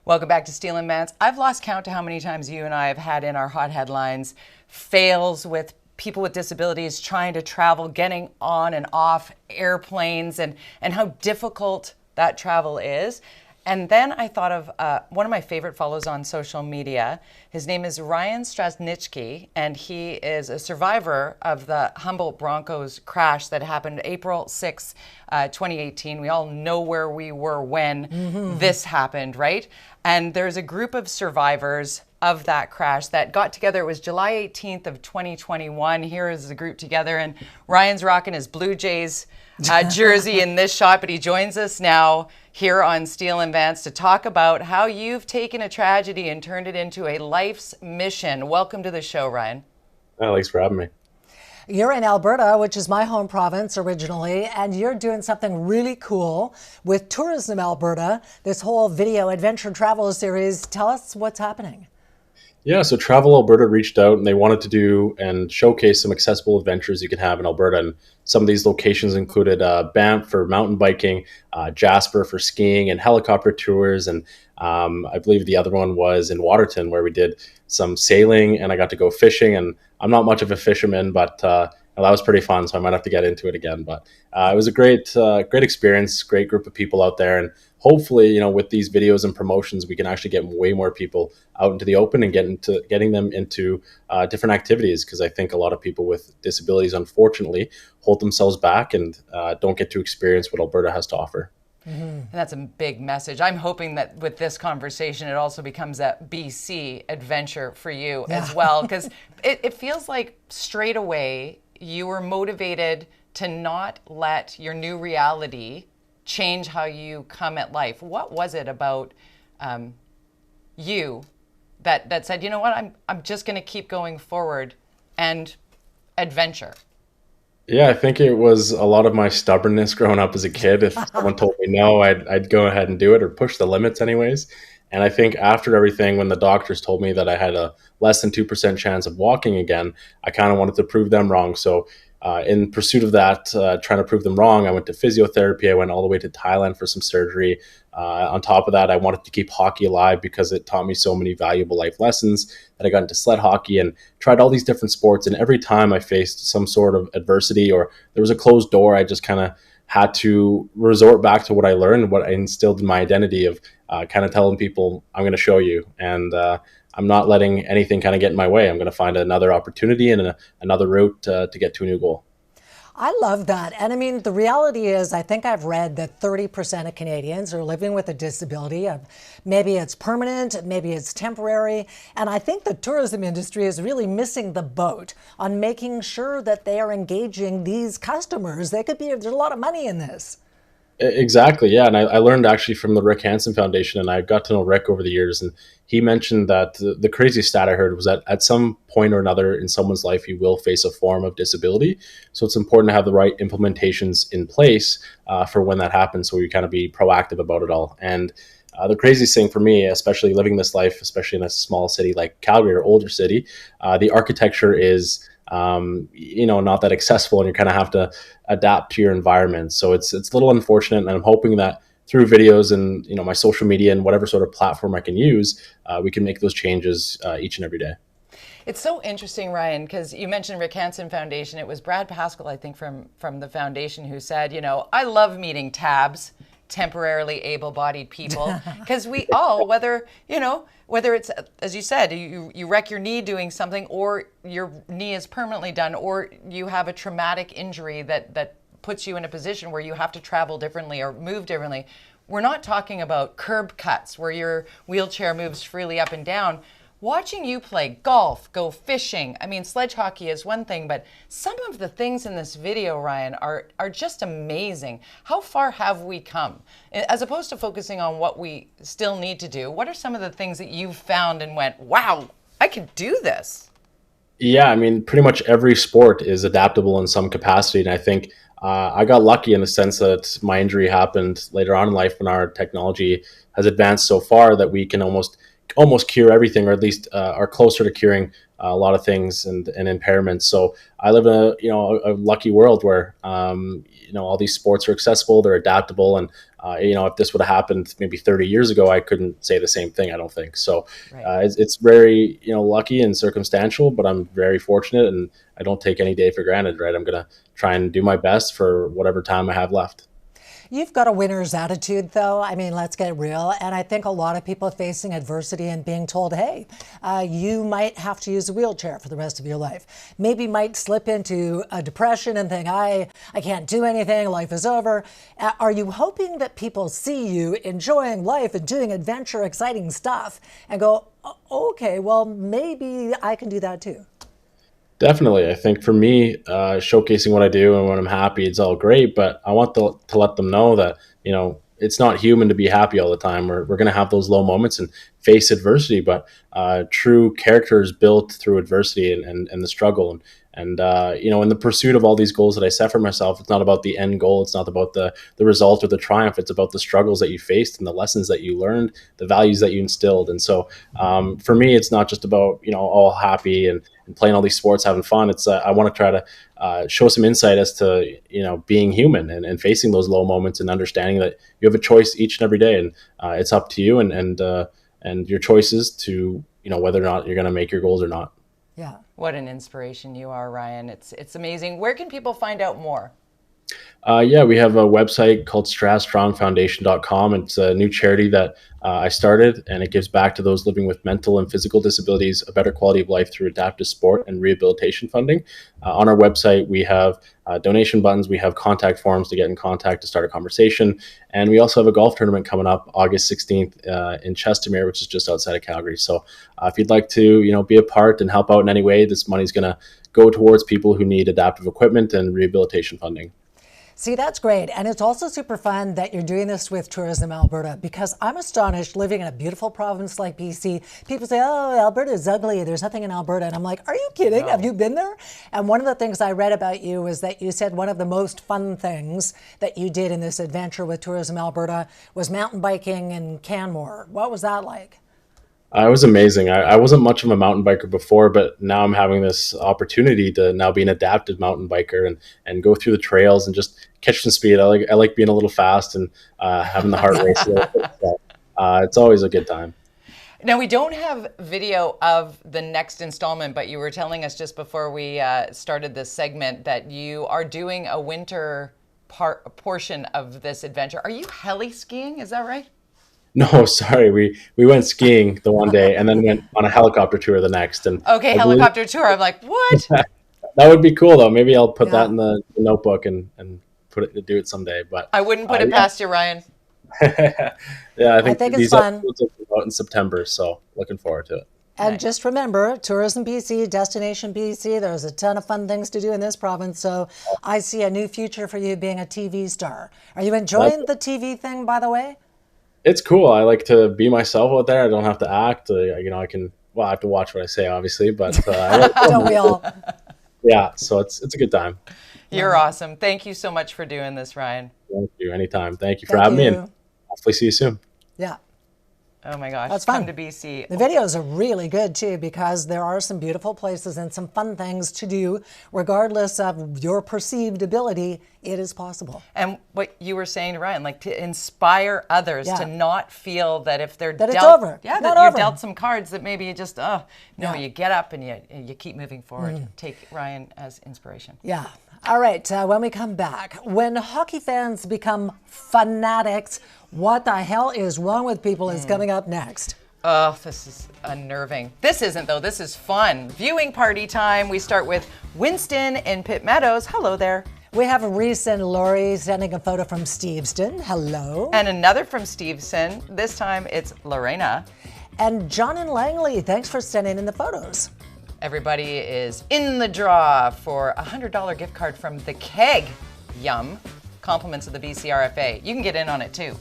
Welcome back to Steel and Mance. I've lost count to how many times you and I have had in our hot headlines fails with people with disabilities trying to travel, getting on and off airplanes, and how difficult that travel is. And then I thought of one of my favorite follows on social media. His name is Ryan Straschnitzki, and he is a survivor of the Humboldt Broncos crash that happened April 6, 2018. We all know where we were when this happened, right? And there's a group of survivors of that crash that got together. It was July 18th of 2021. Here is the group together, and Ryan's rocking his Blue Jays jersey in this shot, but he joins us now here on Steel and Vance to talk about how you've taken a tragedy and turned it into a life's mission. Welcome to the show, Ryan. Oh, thanks for having me. You're in Alberta, which is my home province originally, and you're doing something really cool with Tourism Alberta, this whole video adventure travel series. Tell us what's happening. Yeah, so Travel Alberta reached out and they wanted to do and showcase some accessible adventures you can have in Alberta. And some of these locations included Banff for mountain biking, Jasper for skiing and helicopter tours. And I believe the other one was in Waterton, where we did some sailing and I got to go fishing. And I'm not much of a fisherman, but that was pretty fun. So I might have to get into it again. But it was a great experience, great group of people out there. And hopefully, with these videos and promotions, we can actually get way more people out into the open and getting them into different activities. Because I think a lot of people with disabilities, unfortunately, hold themselves back and don't get to experience what Alberta has to offer. And that's a big message. I'm hoping that with this conversation, it also becomes a BC adventure for you as well. Because it feels like straight away you were motivated to not let your new reality change how you come at life. What was it about you that said, you know what, I'm just going to keep going forward and adventure? Yeah, I think it was a lot of my stubbornness growing up as a kid. If someone told me no, I'd go ahead and do it or push the limits anyways. And I think after everything, when the doctors told me that I had a less than 2% chance of walking again, I kind of wanted to prove them wrong. So in pursuit of that, trying to prove them wrong, I went to physiotherapy. I went all the way to Thailand for some surgery. On top of that, I wanted to keep hockey alive because it taught me so many valuable life lessons. That I got into sled hockey and tried all these different sports. And every time I faced some sort of adversity or there was a closed door, I just kind of had to resort back to what I learned, what I instilled in my identity of kind of telling people, I'm going to show you. And I'm not letting anything kind of get in my way. I'm going to find another opportunity and another route to get to a new goal. I love that. And I mean, the reality is, I think I've read that 30% of Canadians are living with a disability. Maybe it's permanent, maybe it's temporary. And I think the tourism industry is really missing the boat on making sure that they are engaging these customers. There's a lot of money in this. Exactly, yeah. And I learned actually from the Rick Hansen Foundation, and I got to know Rick over the years. And he mentioned that the craziest stat I heard was that at some point or another in someone's life, you will face a form of disability. So it's important to have the right implementations in place for when that happens, so you kind of be proactive about it all. And the craziest thing for me, especially living this life, especially in a small city like Calgary or older city, the architecture is not that accessible, and you kind of have to adapt to your environment. So it's a little unfortunate, and I'm hoping that through videos and my social media and whatever sort of platform I can use, we can make those changes each and every day. It's so interesting, Ryan, because you mentioned Rick Hansen Foundation. It was Brad Pascal, I think, from the foundation who said, I love meeting tabs, temporarily able-bodied people, because we all, whether it's, as you said, you wreck your knee doing something, or your knee is permanently done, or you have a traumatic injury that puts you in a position where you have to travel differently or move differently. We're not talking about curb cuts where your wheelchair moves freely up and down. Watching you play golf, go fishing, I mean, sledge hockey is one thing, but some of the things in this video, Ryan, are just amazing. How far have we come? As opposed to focusing on what we still need to do, what are some of the things that you've found and went, wow, I could do this? Yeah, I mean, pretty much every sport is adaptable in some capacity. And I think I got lucky in the sense that my injury happened later on in life when our technology has advanced so far that we can almost cure everything, or at least are closer to curing a lot of things and impairments. So I live in a lucky world where all these sports are accessible, they're adaptable, and if this would have happened maybe 30 years ago, I couldn't say the same thing, I don't think. So it's very, lucky and circumstantial, but I'm very fortunate, and I don't take any day for granted, right? I'm going to try and do my best for whatever time I have left. You've got a winner's attitude, though. I mean, let's get real. And I think a lot of people facing adversity and being told, hey, you might have to use a wheelchair for the rest of your life. Maybe might slip into a depression and think, I can't do anything, life is over. Are you hoping that people see you enjoying life and doing adventure, exciting stuff and go, okay, well, maybe I can do that too? Definitely. I think for me, showcasing what I do and when I'm happy, it's all great, but I want to let them know that, it's not human to be happy all the time. We're going to have those low moments and face adversity, but true character is built through adversity and the struggle. And in the pursuit of all these goals that I set for myself, it's not about the end goal. It's not about the result or the triumph. It's about the struggles that you faced and the lessons that you learned, the values that you instilled. And so for me, it's not just about, all happy and playing all these sports, having fun. It's I want to try to show some insight as to, being human and facing those low moments and understanding that you have a choice each and every day. And it's up to you and your choices to, whether or not you're going to make your goals or not. Yeah. What an inspiration you are, Ryan. It's amazing. Where can people find out more? We have a website called strongfoundation.com. It's a new charity that I started, and it gives back to those living with mental and physical disabilities a better quality of life through adaptive sport and rehabilitation funding. On our website, we have donation buttons. We have contact forms to get in contact to start a conversation. And we also have a golf tournament coming up August 16th in Chestermere, which is just outside of Calgary. So if you'd like to, be a part and help out in any way, this money's going to go towards people who need adaptive equipment and rehabilitation funding. See, that's great. And it's also super fun that you're doing this with Tourism Alberta, because I'm astonished living in a beautiful province like BC. People say, oh, Alberta is ugly. There's nothing in Alberta. And I'm like, are you kidding? No. Have you been there? And one of the things I read about you was that you said one of the most fun things that you did in this adventure with Tourism Alberta was mountain biking in Canmore. What was that like? It was amazing. I wasn't much of a mountain biker before, but now I'm having this opportunity to now be an adaptive mountain biker and go through the trails and just catch some speed. I like being a little fast and having the heart race a little bit. So, it's always a good time. Now, we don't have video of the next installment, but you were telling us just before we started this segment that you are doing a winter portion of this adventure. Are you heli skiing? Is that right? No, sorry. We went skiing the one day and then went on a helicopter tour the next. And okay, helicopter tour. I'm like, what? That would be cool, though. Maybe I'll put that in the notebook and do it someday. But I wouldn't put it past you, Ryan. I think it's these fun. episodes will come out in September, so looking forward to it. And just remember, Tourism BC, Destination BC, there's a ton of fun things to do in this province. So I see a new future for you being a TV star. Are you enjoying the TV thing, by the way? It's cool. I like to be myself out there. I don't have to act. I can. Well, I have to watch what I say, obviously, but don't we all? Yeah. So it's a good time. You're awesome. Thank you so much for doing this, Ryan. Thank you. Anytime. Thank you for having me, and hopefully see you soon. Yeah. Oh my gosh, that's fun. Come to BC. The videos are really good too, because there are some beautiful places and some fun things to do. Regardless of your perceived ability, it is possible. And what you were saying to Ryan, like to inspire others to not feel that if they're it's over. Yeah, that you're dealt some cards that maybe you just, you get up and you keep moving forward. Take Ryan as inspiration. Yeah. All right, when we come back, when hockey fans become fanatics, what the hell is wrong with people is coming up next. Oh, this is unnerving. This isn't, though. This is fun. Viewing party time. We start with Winston in Pitt Meadows. Hello there. We have Reese and Lori sending a photo from Steveston. Hello. And another from Steveston. This time it's Lorena. And John and Langley, thanks for sending in the photos. Everybody is in the draw for a $100 gift card from the CHEK. Yum. Compliments of the BCRFA. You can get in on it too.